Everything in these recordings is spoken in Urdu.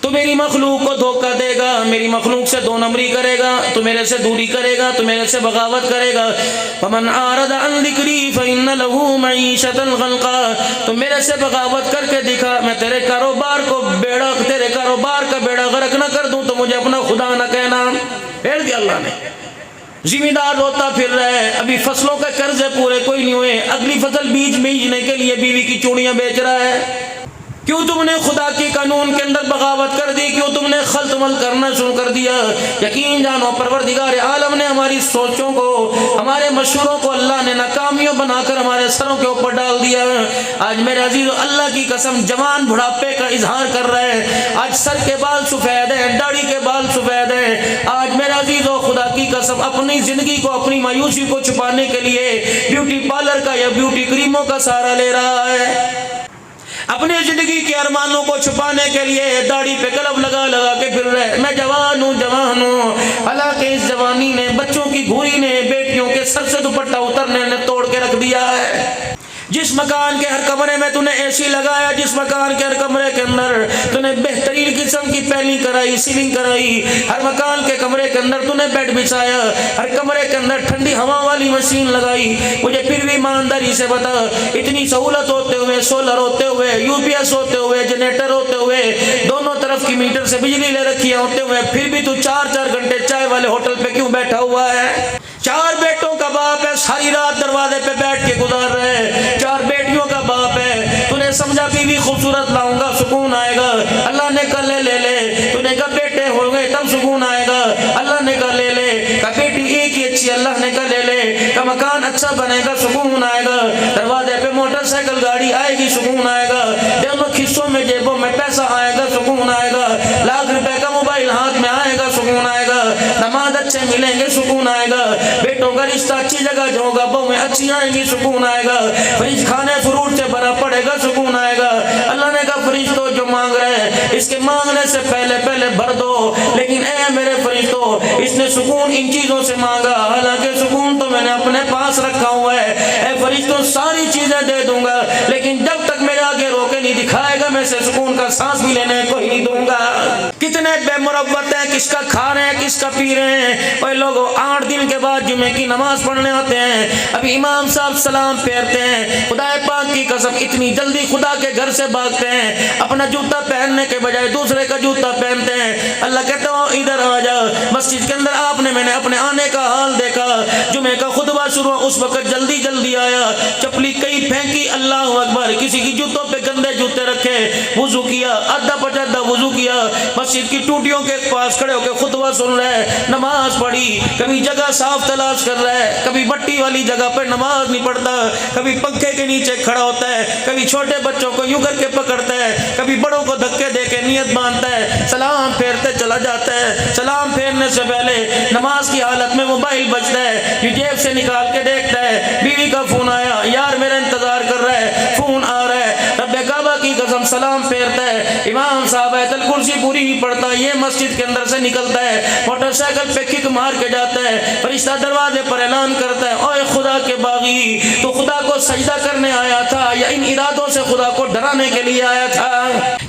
تو میری مخلوق کو دھوکہ دے گا، میری مخلوق سے دو نمبری کرے گا، تو میرے سے دوری کرے گا، تو میرے سے بغاوت کرے گا۔ وَمَنْ أَعْرَضَ عَنْ ذِكْرِي فَإِنَّ لَهُ مَعِيشَةً ضَنْكًا، تو میرے سے بغاوت کر کے دکھا میں تیرے کاروبار کا بیڑا غرق نہ کر دوں تو مجھے اپنا خدا نہ کہنا۔ پھیر دیا اللہ نے۔ ذمہ دار روتا پھر رہا ہے، ابھی فصلوں کے قرضے پورے کوئی نہیں ہوئے، اگلی فصل بیجنے کے لیے بیوی کی چوڑیاں بیچ رہا ہے۔ کیوں تم نے خدا کے قانون کے اندر بغاوت کر دی؟ کیوں تم نے خلط مل کرنا شروع کر دیا؟ یقین جانو پروردگار عالم نے ہماری سوچوں کو، ہمارے مشوروں کو اللہ نے ناکامیوں بنا کر ہمارے سروں کے اوپر ڈال دیا۔ آج میرے عزیزو اللہ کی قسم جوان بڑھاپے کا اظہار کر رہے ہیں، آج سر کے بال سفید ہیں، داڑھی کے بال سفید ہیں۔ آج میرے عزیزو خدا کی قسم اپنی زندگی کو، اپنی مایوسی کو چھپانے کے لیے بیوٹی پارلر کا یا بیوٹی کریموں کا سہارا لے رہا ہے۔ اپنی زندگی کے ارمانوں کو چھپانے کے لیے داڑھی پہ قلم لگا کے پھر رہے، میں جوان ہوں۔ حالانکہ اس جوانی نے، بچوں کی گھوری نے، بیٹیوں کے سر سے دوپٹہ اترنے نے توڑ کے رکھ دیا ہے۔ جس مکان کے ہر کمرے میں تو نے اے سی لگایا، جس مکان کے ہر کمرے کے اندر تو نے بہترین قسم کی پینلنگ کرائی، سیلنگ کرائی، ہر مکان کے کمرے کے اندر تو نے بیڈ بچھایا، ہر کمرے کے اندر ٹھنڈی ہوا والی مشین لگائی، مجھے پھر بھی ایمانداری سے بتا، اتنی سہولت ہوتے ہوئے، سولر ہوتے ہوئے، یو پی ایس ہوتے ہوئے، جنریٹر ہوتے ہوئے، دونوں طرف کی میٹر سے بجلی لے رکھی ہوتے ہوئے، پھر بھی تو 4 گھنٹے چائے والے ہوٹل پہ کیوں بیٹھا ہوا ہے؟ 4 بیٹوں کا باپ ہے، ساری رات دروازے پہ بیٹھ کے گزار رہے، 4 بیٹیوں کا باپ ہے، تو نے سمجھا بیوی خوبصورت لاؤں گا سکون آئے گا، اللہ نے کہا لے، تو نے کہا بیٹے ہو گئے تب سکون آئے گا، اللہ نے کہا لے، کہا بیٹی ایک ہی اچھی، اللہ نے کہا لے، کہا مکان اچھا بنے گا سکون آئے گا، دروازے پہ موٹر سائیکل گاڑی آئے گی سکون آئے گا، دونوں خصوں میں جیبوں میں پیسہ آئے گا سکون آئے گا، لاکھ روپے کا موبائل ہاتھ میں آئے گا سکون آئے گا، نماز اچھے ملیں گے سکون آئے گا، بیٹوں کا رشتہ اچھی جگہ جو ہوگا، بہویں اچھی آئیں گی سکون آئے گا، فریج کھانے فروٹ سے بھرا پڑے گا سکون آئے گا۔ اللہ نے کہا فرشتوں جو مانگ رہے اس کے مانگنے سے پہلے بھر دو، لیکن اے میرے فرشتوں اس نے سکون ان چیزوں سے مانگا، حالانکہ سکون تو میں نے اپنے پاس رکھا ہوا ہے، اے فرشتوں ساری چیزیں دے دوں گا، لیکن جب تک میرے آگے روکے نہیں دکھائے گا میں سے سکون کا سانس بھی لینے کو ہی نہیں دوں گا۔ کتنے بے مروت ہیں، کس کا کھا رہے ہیں، کس کا پی رہے ہیں۔ اوے لوگوں 8 دن کے بعد جمعے کی نماز پڑھنے آتے ہیں، ابھی امام صاحب سلام پھیرتے ہیں، خدا پاک کی قسم اتنی جلدی خدا کے گھر سے بھاگتے ہیں، اپنا جوتا پہننے کے بجائے دوسرے کا جوتا پہنتے ہیں۔ اللہ کہتا ہوں ادھر آ جا، مسجد کے اندر میں نے اپنے آنے کا حال دیکھا، جمعے کا خطبہ شروع اس وقت جلدی آیا، چپلی کئی پھینکی، اللہ اکبر، کسی کی جوتوں پہ گندے جوتے رکھے، وضو کیا، آدھا پچادا وضو کیا، مسجد کی ٹوٹیوں کے پاس کھڑے ہو کے خطبہ سن رہے، نماز پڑھی، کبھی جگہ صاف تلاش کر رہا ہے، کبھی مٹی والی جگہ پر نماز نہیں پڑھتا، کبھی پنکھے کے نیچے کھڑا ہوتا ہے، کبھی چھوٹے بچوں کو یوں کر کے پکڑتا ہے، کبھی بڑوں کو دھکے دے کے نیت باندھتا ہے، سلام پھیرتے چلا جاتا ہے، سلام پھیرنے سے پہلے نماز کی حالت میں موبائل بجتا ہے، یہ جیب سے نکال کے دیکھتا ہے، بیوی کا فون آیا، یار میرا انتظار کر رہا ہے، فون آ رہا ہے، رب کعبہ کی قسم سلام پھیرتا ہے، امام صاحب آیت الکرسی پوری نہیں پڑھتا، یہ مسجد کے اندر سے نکلتا ہے، موٹر سائیکل پہ کک مار کے جاتا ہے، فرشتہ دروازے پر اعلان کرتا ہے، اوے خدا کے باغی تو خدا کو سجدہ کرنے آیا تھا یا ان ارادوں سے خدا کو ڈرانے کے لیے آیا تھا؟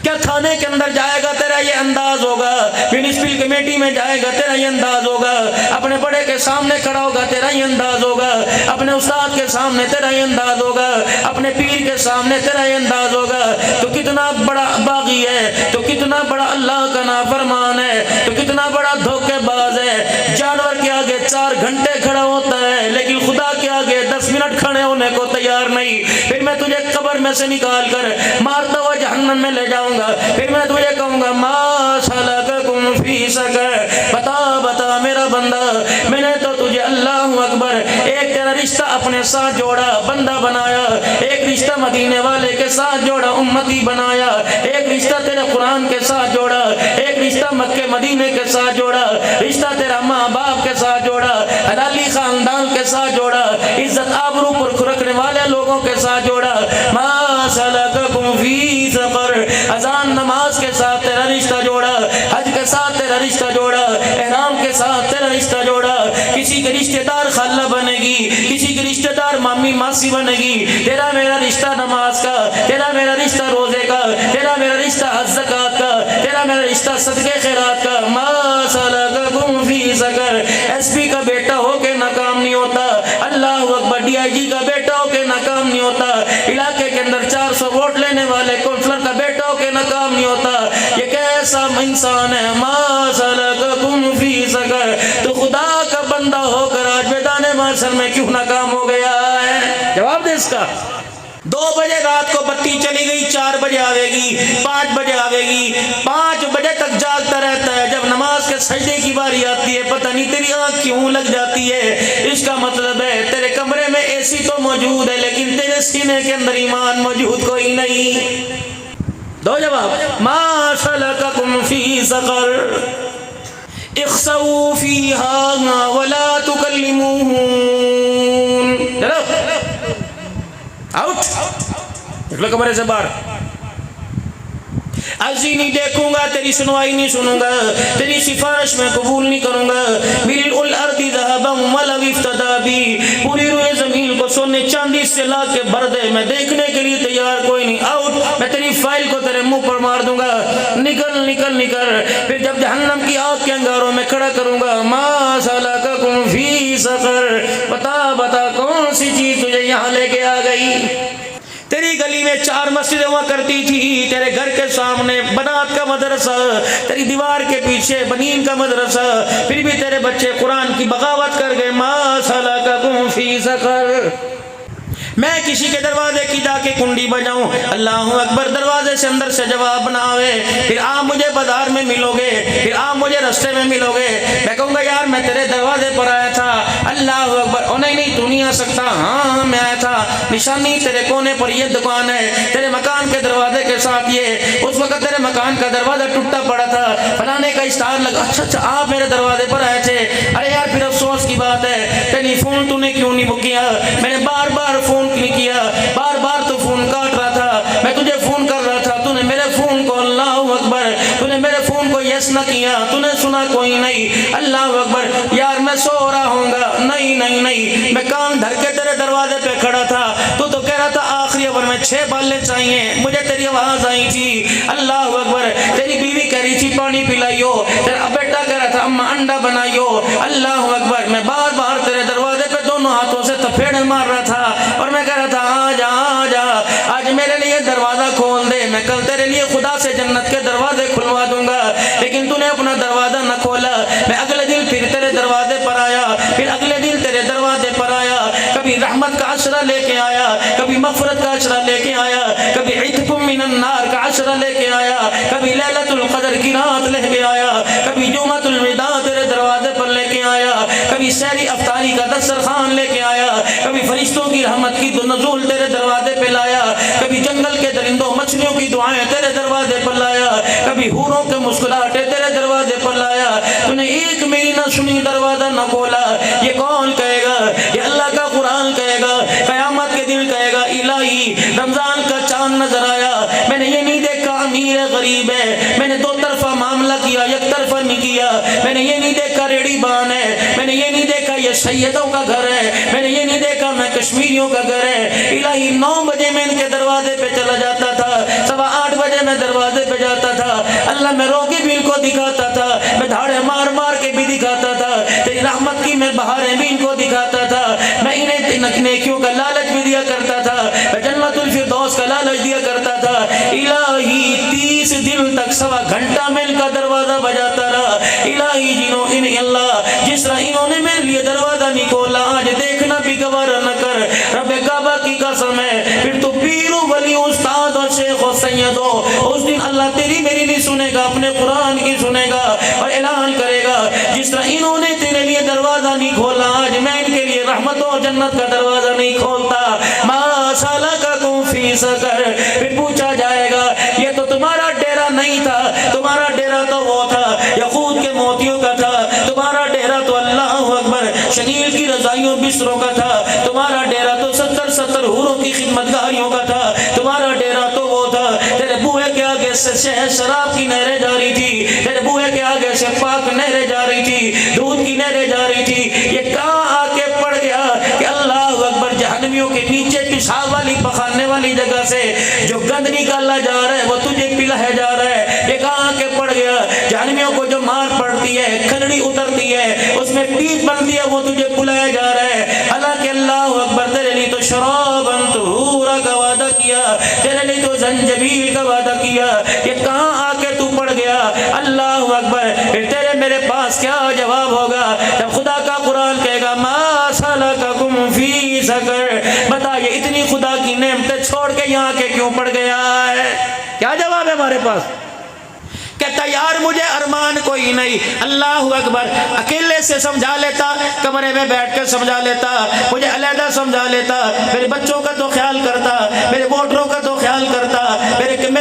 کیا تھانے کے اندر جائے گا تیرا یہ انداز ہوگا، میونسپل کمیٹی میں جائے گا تیرا یہ انداز ہوگا، اپنے بڑے کے سامنے کھڑا ہوگا تیرا یہ انداز ہوگا، اپنے استاد کے سامنے تیرا یہ انداز ہوگا، اپنے پیر کے سامنے تیرا یہ انداز ہوگا، تو کتنا بڑا باغی ہے، تو کتنا بڑا اللہ کا نافرمان ہے، تو کتنا بڑا دھوکے باز ہے، جانور کے آگے 4 گھنٹے کھڑا ہوتا ہے لیکن خدا کے آگے 10 منٹ کھڑے ہونے کو تیار نہیں، پھر میں تجھے قبر میں سے نکال کر مارتا ہوا جہنم میں لے جاؤں گا، پھر میں تجھے کہوں گا ما سلککم فی سقر، بتا میرا بندہ، میں نے تو تجھے اللہ اکبر ایک تیرا رشتہ اپنے ساتھ جوڑا بندہ بنایا، ایک رشتہ مدینے والے کے ساتھ جوڑا امتی بنایا، ایک رشتہ تیرے قرآن کے ساتھ جوڑا، ایک رشتہ مکہ مدینے کے ساتھ جوڑا، رشتہ تیرا ماں باپ کے ساتھ جوڑا، حلالی خاندان کے ساتھ جوڑا، عزت آبرو پر رکھنے والے لوگوں کے ساتھ جوڑا، ما سلککم فی سقر، اذان نماز کے ساتھ تیرا رشتہ جوڑا، حج کے ساتھ تیرا رشتہ جوڑا، احرام کے ساتھ تیرا رشتہ جوڑا، کسی کے رشتہ دار خالہ بنے گی، کسی کے رشتہ دار مامی ماسی بنے گی، تیرا میرا رشتہ نماز کا، تیرا میرا رشتہ روزے کا، تیرا میرا رشتہ حج زکات کا، تیرا میرا رشتہ رستہ صدقے خیرات کا. ما سلککم فی سقر. ایس پی کا بیٹا ہو کے ناکام نہیں ہوتا. اللہ اکبر. ڈی آئی جی کا بیٹا ہو کے ناکام نہیں ہوتا. علاقے کے اندر 400 ووٹ لینے والے کونسلر کا بیٹا ہو کے ناکام نہیں ہوتا. یہ کیسا انسان ہے. ما سلککم فی سقر. تو خدا کا بندہ ہو کر آج میدان محشر میں کیوں ناکام ہو گیا ہے؟ جواب دے اس کا. 2 بجے رات کو بتی چلی گئی, 4 بجے آوے گی, 5 بجے آوے گی, 5 بجے تک جاگتا رہتا ہے. جب نماز کے سجدے کی باری آتی ہے پتہ نہیں تیری آنکھ کیوں لگ جاتی ہے. اس کا مطلب ہے تیرے کمرے میں اے سی تو موجود ہے لیکن تیرے سینے کے اندر ایمان موجود کوئی نہیں. دو جواب. ما سلککم فی سقر. اخسؤوا فیہا ولا تکلمون. چلو آؤٹ. نکلو کمرے سے باہر. عزی نہیں دیکھوں گا, تیری سنوائی نہیں سنوں گا, تیری سفارش میں قبول نہیں کروں گا. ملء الارض ذهبا ولو افتدى بی. پوری روئے زمین کو سونے چاندی سے لا کے بھر دے, میں دیکھنے کے لیے تیار کوئی نہیں. آؤٹ. میں تیری فائل کو تیرے منہ پر مار دوں گا. نکل نکل نکل. پھر جب جہنم کی آگ کے انگاروں میں کھڑا کروں گا. ما سلککم فی سقر. بتا بتا کون سی چیز تجھے یہاں لے کے آ گئی؟ تیری گلی میں 4 مسجدیں ہوا کرتی تھی, تیرے گھر کے سامنے بنات کا مدرسہ, تیری دیوار کے پیچھے بنین کا مدرسہ, پھر بھی تیرے بچے قرآن کی بغاوت کر گئے. ما سلککم فی سقر. میں کسی کے دروازے کی جا کے کنڈی بجاؤں, اللہ اکبر, دروازے سے اندر سے جواب نہ آوے, پھر آپ مجھے بازار میں ملو گے, پھر آپ مجھے رستے میں ملو گے, میں کہوں گا یار میں تیرے دروازے پر آیا تھا. اللہ اکبر. او نہیں تو نہیں آ سکتا. ہاں میں آیا تھا. نشانی تیرے کونے پر یہ دکان ہے, تیرے مکان کے دروازے کے ساتھ یہ. اس وقت تیرے مکان کا دروازہ ٹوٹا پڑا تھا, فلانے کا اسٹار لگا. اچھا اچھا آپ میرے دروازے پر آئے تھے. ارے یار پھر افسوس کی بات ہے, ٹیلی فون تو نے کیوں نہیں بک کیا؟ میں نے بار بار فون نہیں کیا, بار بار تو فون کاٹ رہا تھا, میں تجھے فون کر رہا تھا, تو نے میرے فون کو, اللہ اکبر, تو نے میرے فون کو یس نہ کیا, تو نے سنا کوئی نہیں. اللہ اکبر. یار میں سو رہا ہوں گا. نہیں نہیں نہیں, میں کان دھر کے تیرے دروازے پہ کھڑا تھا, تو کہہ رہا تھا آخری اوور میں 6 بالیں چاہیے, مجھے تیری آواز آئی تھی. اللہ اکبر. تیری بیوی کہہ رہی تھی پانی پلائیو, تیرا بیٹا کہہ رہا تھا اماں انڈا بنائیو. اللہ اکبر. میں بار بار تیرے دروازے پہ دونوں ہاتھوں سے تپھیڑے مار رہا تھا اور میں کہہ رہا تھا آ جا آ جا, آج میرے لیے دروازہ کھول دے, میں کل تیرے لیے خدا سے جنت کے دروازے کھلوا دوں گا. لیکن تو نے اپنا دروازہ نہ کھولا. میں اگلے دن پھر تیرے دروازے پر آیا, پھر اگلے دن تیرے دروازے پر آیا. کبھی رحمت کا عشرہ لے کے آیا, کبھی مغفرت کا عشرہ لے کے آیا, کبھی عتق من النار کا عشرہ لے کے آیا, کبھی لیلۃ القدر کی رات لے کے آیا, کبھی جمعۃ الوداع تیرے دروازے پر لے کے آیا, کبھی سحری افطاری کا دسترخوان لے کے آیا, کبھی فرشتوں کی رحمت کی نزول تیرے دروازے پہ لایا, کبھی جنگل کے درندوں مچھلیوں کی دعائیں تیرے دروازے پر لایا, کبھی حوروں کے مسکراہٹیں تیرے دروازے پر لایا. تو نے ایک میری نہ سنی دروازہ نہ کھولا. یہ کون کہے گا؟ یہ اللہ کا قرآن کہے گا, قیامت کے دن کہے گا الہی رمضان کا چاند نظر آیا, میں نے یہ نہیں دیکھا امیر غریب ہے, میں نے 2 طرفہ معاملہ کیا, 1 طرفہ نہیں کیا. میں نے یہ نہیں دیکھا ریڑھی بان ہے, میں نے یہ نہیں دیکھا یہ سیدوں کا گھر ہے, میں نے یہ نہیں دیکھا میں کشمیریوں کا گھر ہے. الہی 9 بجے میں ان کے دروازے پہ چلا جاتا تھا, 8:15 بجے میں دروازے پہ جاتا تھا. اللہ میں رو کے بھی ان کو دکھاتا تھا, میں دھاڑے مار مار کے بھی دکھاتا تھا, تیری رحمت کی میں بہاریں بھی ان کو دکھاتا تھا. میں انہیں نیکیوں کا لالچ بھی دیا کرتا تھا, میں جنت الفردوس کا لالچ دیا کرتا تھا. الہی 30 دن تک 1.25 گھنٹہ میں ان کا دروازہ بجاتا رہا. الہی جنہوں انہیں اللہ جس طرح انہوں نے میرے لیے دروازہ نہیں کھولا, آج دیکھنا بھی گوارا نہ کر. رب کعبہ کی قسم ہے, پھر تو پیر و ولی استاد اور شیخ و سید ہو, اس دن اللہ تیری میری نہیں سنے گا, اپنے قرآن کی سنے گا اور اعلان کرے گا جس طرح انہوں نے تیرے لیے دروازہ نہیں کھولا, آج میں ان کے لیے رحمت و جنت کا دروازہ نہیں کھولتا. ما سلککم فی سقر. پھر پوچھا جائے گا یہ تو تمہارا ڈیرا نہیں تھا, تمہارا ڈیرا تو وہ تھا یقوت کے موتیوں کا تھا, تمہارا ڈیرا تو اللہ اکبر شنیل کی رضائیوں بستروں کا تھا, تمہارا ڈیرا تو 70 حوروں کی خدمت گاریوں کا تھا, تمہارا ڈیرا تو وہ تھا. تیرے بوئے کے آگے سے شہد شراب کی نہریں جا رہی تھی, تیرے بوئے کے آگے سے پاک نہریں جا رہی تھی, دودھ کی نہریں جا رہی تھی. یہ کہاں آ کے پڑ گیا کہ اللہ اکبر جہنمیوں کے نیچے پیشاب والی پخانے والی جگہ سے جو گند نکالا جا رہا ہے وہ تجھے پلایا جا رہا ہے. یہ کہاں آ کے پڑ گیا پڑتی ہے, کھلڑی اترتی ہے, اس میں پیپ بنتی ہے, وہ تجھے بلایا جا رہا ہے. حالانکہ اللہ اکبر تیرے لیے تو شراباً طہورا کا وعدہ کیا, تیرے لیے تو زنجبیل کا وعدہ کیا. یہ کہاں آ کے تو پڑ گیا؟ اللہ اکبر. پھر تیرے میرے پاس کیا جواب ہوگا جب خدا کا قرآن کہے گا ما سلککم فی سقر؟ بتائیے اتنی خدا کی نعمتیں چھوڑ کے یہاں کے کیوں پڑ گیا ہے؟ کیا جواب ہے ہمارے پاس؟ کہتا یار مجھے ارمان کوئی نہیں. اللہ اکبر. اکیلے سے سمجھا لیتا, کمرے میں بیٹھ کر سمجھا لیتا, مجھے علیحدہ سمجھا لیتا, میرے بچوں کا تو خیال کرتا, میرے ووٹروں کا تو خیال کرتا,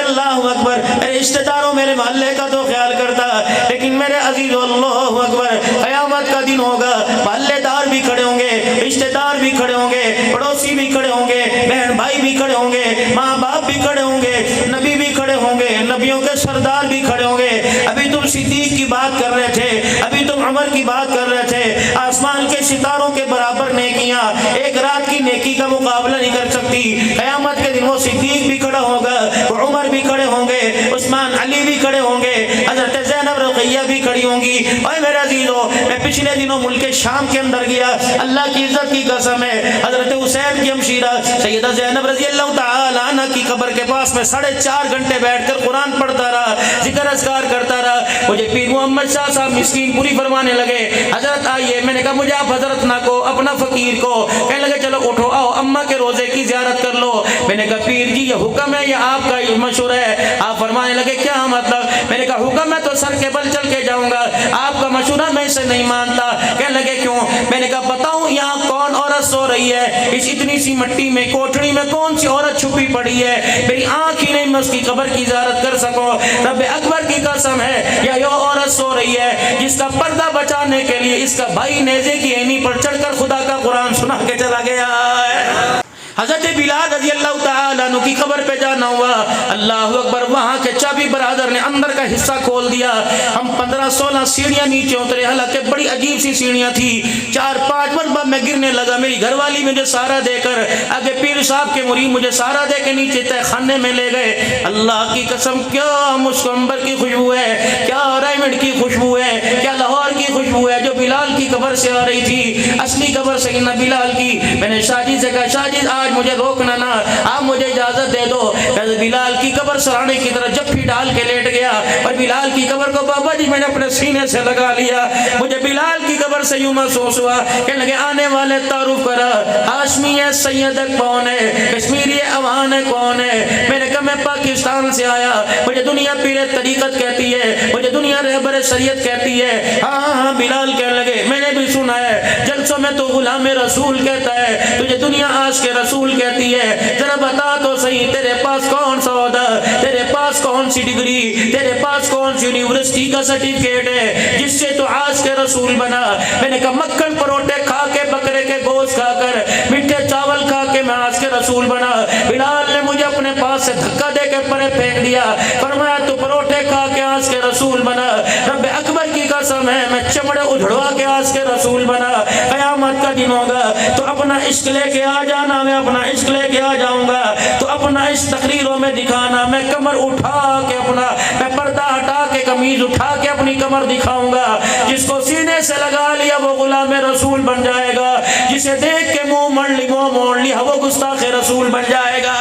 اللہ اکبر میرے رشتہ داروں میرے محلے کا تو خیال کرتا. لیکن میرے عزیز اللہ اکبر, قیامت کا دن ہوگا, محلے دار بھی کھڑے ہوں گے, رشتہ دار بھی کھڑے ہوں گے, پڑوسی بھی کھڑے ہوں گے, بہن بھائی بھی کھڑے ہوں گے, ماں باپ بھی کھڑے ہوں گے, نبی بھی کھڑے ہوں گے, نبیوں کے سردار بھی کھڑے ہوں گے. ابھی تم صدیق کی بات کر رہے تھے, ابھی تم عمر کی بات کر رہے تھے. آسمان کے ستاروں کے برابر نیکیاں ایک رات کی نیکی کا مقابلہ نہیں کر سکتی. قیامت کے دن وہ صدیق بھی کھڑا ہوگا, وہ عمر بھی کھڑے ہوں گے, عثمان علی بھی کھڑے ہوں گے, حضرت زینب رقیہ بھی کھڑی ہوں گی. اور میرے عزیزو, میں پچھلے دنوں ملک شام کے اندر گیا, اللہ کی عزت کی قسم ہے, حضرت حسین کی ہمشیرہ سیدہ زینب رضی اللہ تعالی عنہ کی قبر کے پاس میں 4.5 گھنٹے بیٹھ کر قرآن پڑھتا رہا, ذکر اذکار کرتا رہا. مجھے پیر محمد شاہ صاحب مسکین پوری فرمانے لگے, حضرت آئیے. میں نے کہا مجھے آپ حضرت نہ کو, اپنا فقیر کو. کہنے لگے چلو اٹھو آؤ اماں کے روزے کی زیارت کر لو. میں نے کہا پیر جی یہ حکم ہے یا آپ کا مشورہ ہے؟ آپ فرمانے لگے کیا مطلب؟ میں نے کہا حکم ہے تو سر کے بل چل کے جاؤں گا, آپ کا مشورہ میں اسے نہیں مانتا. کہنے لگے کیوں؟ میں نے کہا بتاؤں یہاں کون عورت سو رہی ہے, اس اتنی سی مٹی میں کوٹھڑی میں کون سی عورت چھپی پڑی ہے؟ میری آنکھ ہی نہیں میں اس کی قبر کی زیارت کر سکوں. رب اکبر کی قسم ہے یا یہ عورت سو رہی ہے جس کا پردہ بچانے کے لیے اس کا بھائی نیزے کی اینی پر چڑھ کر خدا کا قرآن سنا کے چلا گیا ہے. حضرت بلال رضی اللہ تعالیٰ عنہ کی قبر پہ جانا ہوا, اللہ اکبر. وہاں کے چابی برادر نے اندر کا حصہ کھول دیا. ہم 15-16 سیڑھیاں نیچے اترے, حالانکہ بڑی عجیب سی سیڑھیاں تھی. 4-5 مرتبہ میں گرنے لگا. میری گھر والی مجھے سہارا دے کر, آگے پیر صاحب کے مرید مجھے سہارا دے کے نیچے تہ خانے میں لے گئے. اللہ کی قسم کیا مشکمبر کی خوشبو ہے, کیا ریمنڈ کی خوشبو ہے, کیا لاہور کی خوشبو ہے جو بلال کی قبر سے آ رہی تھی, اصلی قبر سیدنا بلال کی. میں نے شاجی سے کہا شاجی آج مجھے روکنا نہ, آپ مجھے اجازت دے دو. بلال کی قبر سرانے کی طرح جپھی ڈال کے لیٹ گیا, اور بلال کی قبر کو بابا جی میں نے اپنے سینے سے لگا لیا. مجھے بلال کی قبر سے یوں محسوس ہوا کہ لگے آنے والے تعارف کرا, ہاشمی ہے سید کون ہے, کشمیری اوان ہے کون ہے. میں نے کہا میں پاکستان سے آیا, مجھے دنیا پیر طریقت کہتی ہے, مجھے دنیا رہبر شریعت کہتی ہے. ہاں ہاں بلال کہنے لگے میں نے بھی سنا ہے جلسوں میں تو غلام رسول کہتا ہے, تجھے دنیا عاشق رسول کہتی ہے. ذرا بتا تو صحیح تیرے پاس کون سا عہدہ, تیرے پاس کون سی ڈگری, تیرے پاس کون سی یونیورسٹی کا سرٹیفکیٹ ہے جس سے تو عاشق رسول بنا. میں نے کہا مکھن پروٹے کھا کے, بکرے کے گوشت کھا کر, میٹھے چاول کھا کے میں عاشق رسول بنا. بلال نے مجھے اپنے پاس سے دھکا دے کے پرے پھینک دیا, فرمایا تو پروٹے کھا کے عاشق رسول بنا. رب اکبر کی قسم ہے میں چمڑے اجھڑوا کے عاشق رسول بنا. قیامت کا دن ہوگا تو اپنا عشق لے کے آ جانا, میں اپنا عشق لے کے آ جاؤں گا. تو اپنا عشق تقریروں میں دکھانا, میں کمر اٹھا کے اپنا, میں پردہ ہٹا کے قمیض اٹھا کے اپنی کمر دکھاؤں گا. جس کو سینے سے لگا لیا وہ غلام رسول بن جائے گا, جسے دیکھ کے منہ موڑ لیا وہ گستاخ رسول بن جائے گا.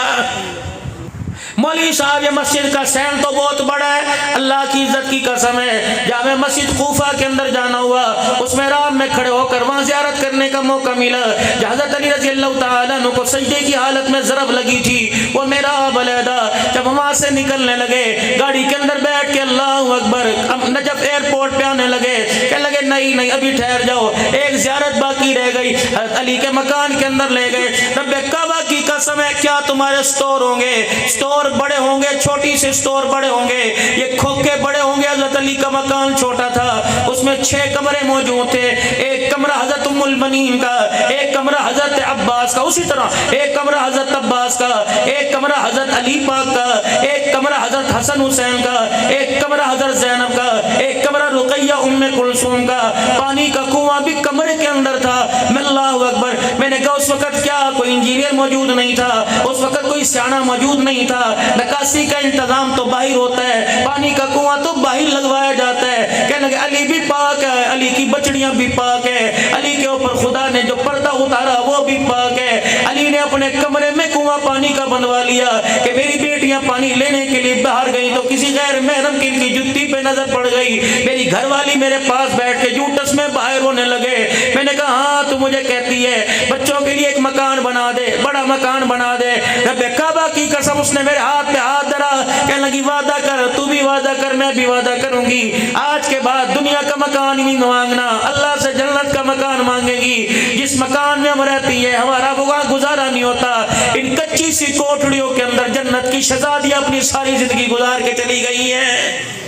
مولوی صاحب یہ مسجد کا سین تو بہت بڑا ہے, اللہ کی عزت کی قسم ہے. جامع مسجد کوفہ کے اندر جانا ہوا, اس محراب میں کھڑے ہو کر وہاں زیارت کرنے کا موقع ملا. حضرت علی رضی اللہ تعالیٰ عنہ کو سجدے کی حالت میں ضرب لگی تھی, وہ محراب علیحدہ. جب وہاں سے نکلنے لگے گاڑی کے اندر بیٹھ کے اللہ اکبر نجف ایئرپورٹ پہ آنے لگے, کہنے لگے نہیں ابھی ٹھہر جاؤ, ایک زیارت باقی رہ گئی. حضرت علی کے مکان کے اندر لے گئے. رب کعبہ کی قسم ہے کیا تمہارے سٹور ہوں گے, سٹور بڑے ہوں گے, چھوٹی سے سٹور بڑے ہوں گے, یہ کھوکے بڑے ہوں گے. حضرت علی کا مکان چھوٹا تھا, اس میں 6 کمرے موجود تھے. ایک کمرہ حضرت ام المنین کا, ایک کمرہ حضرت عباس کا, اسی طرح ایک کمرہ حضرت عباس کا, ایک کمرہ حضرت علی پاک کا, ایک کمرہ حضرت حسن حسین کا, ایک کمرہ حضرت زینب کا, ایک کمرہ رقیہ ام کلثوم کا. پانی کا کنواں بھی کمرے کے اندر تھا. میں اللہ اکبر, میں نے کہا اس وقت کیا کوئی انجینئر موجود نہیں تھا, اس وقت کوئی سیاح موجود نہیں تھا. نکاسی کا انتظام تو باہر ہوتا ہے, پانی کا کنواں تو باہر لگوایا جاتا ہے. کہنے لگے علی بھی پاک ہے، علی کی بچڑیاں بھی پاک ہے، علی کے اوپر خدا نے جو پردہ اتارا وہ بھی پاک ہے۔ علی نے اپنے کمرے میں کنواں پانی کا بنوا لیا کہ میری بیٹیاں پانی لینے کے لیے باہر گئی تو کسی غیر محرم کی ان کی جُتی پہ نظر پڑ گئی، میری گھر والی میرے پاس بیٹھ کے جوٹس میں باہر رونے لگے۔ میں نے کہا ہاں تو مجھے کہتی ہے بچوں کے لیے ایک مکان بنا دے، بڑا مکان بنا دے۔ رب کعبہ کی قسم اس نے میرے ہاتھ پہ ہاتھ دھرا، کہنے لگی وعدہ کر، تو بھی وعدہ کر، میں بھی وعدہ کروں گی، آج کے بعد دنیا کا مکان نہیں مانگنا، اللہ سے جنت کا مکان مانگے گی۔ جس مکان میں ہم رہتی ہے ہمارا وہاں گزارا نہیں ہوتا، ان کچی سی کوٹڑیوں کے اندر جنت کی شہزادیاں اپنی ساری زندگی گزار کے چلی گئی ہیں۔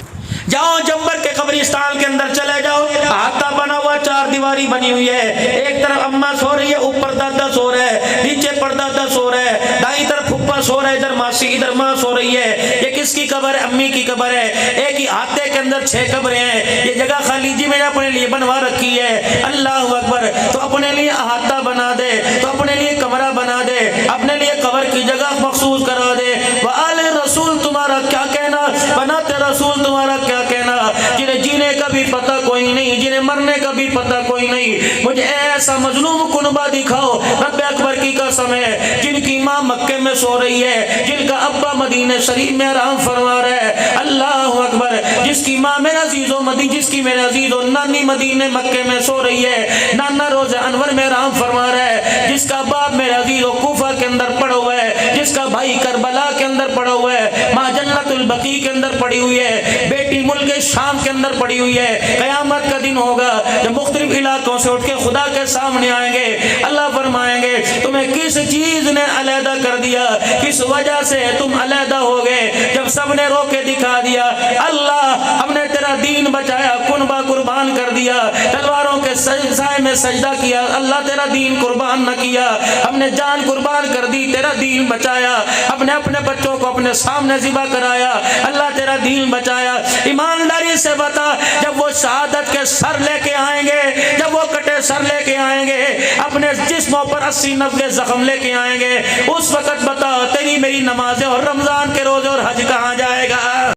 جاؤ جمبر کے قبرستان کے اندر چلے جاؤ، احاطہ بنا ہوا، چار دیواری بنی ہوئی ہے، ایک طرف اماں سو رہی ہے، اوپر دادا سو رہا ہے، نیچے پردادا سو رہا ہے، دائیں طرف پھپھا سو رہا ہے، ادھر ماسی ادھر ماں سو رہی ہے۔ یہ کس کی قبر ہے؟ امی کی قبر ہے۔ ایک ہی احاطے کے اندر 6 قبریں ہیں، یہ جگہ خالی جی میں نے اپنے لیے بنوا رکھی ہے۔ اللہ اکبر، تو اپنے لیے احاطہ بنا دے، تو اپنے لیے کمرہ بنا دے، اپنے لیے قبر کی جگہ مخصوص کرا دے۔ وآل رسول تمہارا کیا کہنا، بنات رسول تمہارا کیا کہنا، جنہیں جینے کا بھی پتہ کوئی نہیں، جنہیں مرنے کا بھی پتہ کوئی نہیں، مجھے ایسا مظلوم کنبہ دکھاؤ رب اکبر کی قسم ہے، جن کی ماں مکے میں سو رہی ہے، جن کا ابا مدینہ شریف میں آرام فرما رہا ہے۔ اللہ اکبر، جس کی ماں میرے عزیزوں جس کی میرے عزیزوں نانی مدینہ مکے میں سو رہی ہے، نانا روزہ انور میں آرام فرما رہا ہے، جس کا باپ میرے عزیزوں کوفہ کے اندر پڑا ہوا ہے، جس کا بھائی کربلا کے اندر پڑا ہوا ہے، ماں جنت البقیع کے اندر پڑی ہوئی ہے، بیٹی ملک شام کے اندر پڑی ہوئی ہے۔ قیامت کا دن ہوگا جب مختلف علاقوں سے اٹھ کے خدا کے سامنے آئیں گے، اللہ فرمائیں گے تمہیں کس چیز نے علیحدہ کر دیا، کس وجہ سے تم علیحدہ ہو گئے؟ جب سب نے رو کے دکھا دیا، اللہ ہم نے تیرا دین بچایا، کنبہ قربان کر دیا، تلواروں کے سائے میں سجدہ کیا، اللہ تیرا دین قربان نہ کیا، ہم نے جان قربان کر دی، تیرا دین بچایا، ہم نے اپنے بچوں کو اپنے سامنے ذبح کرایا، اللہ تیرا دین بچایا۔ ایمانداری سے بتا، جب وہ شہادت کے سر لے کے آئیں گے، جب وہ کٹے سر لے کے آئیں گے، اپنے جسموں پر 80-90 زخم لے کے آئیں گے، اس وقت بتا تیری میری نمازیں اور رمضان کے روزے اور حج کہاں جائے گا؟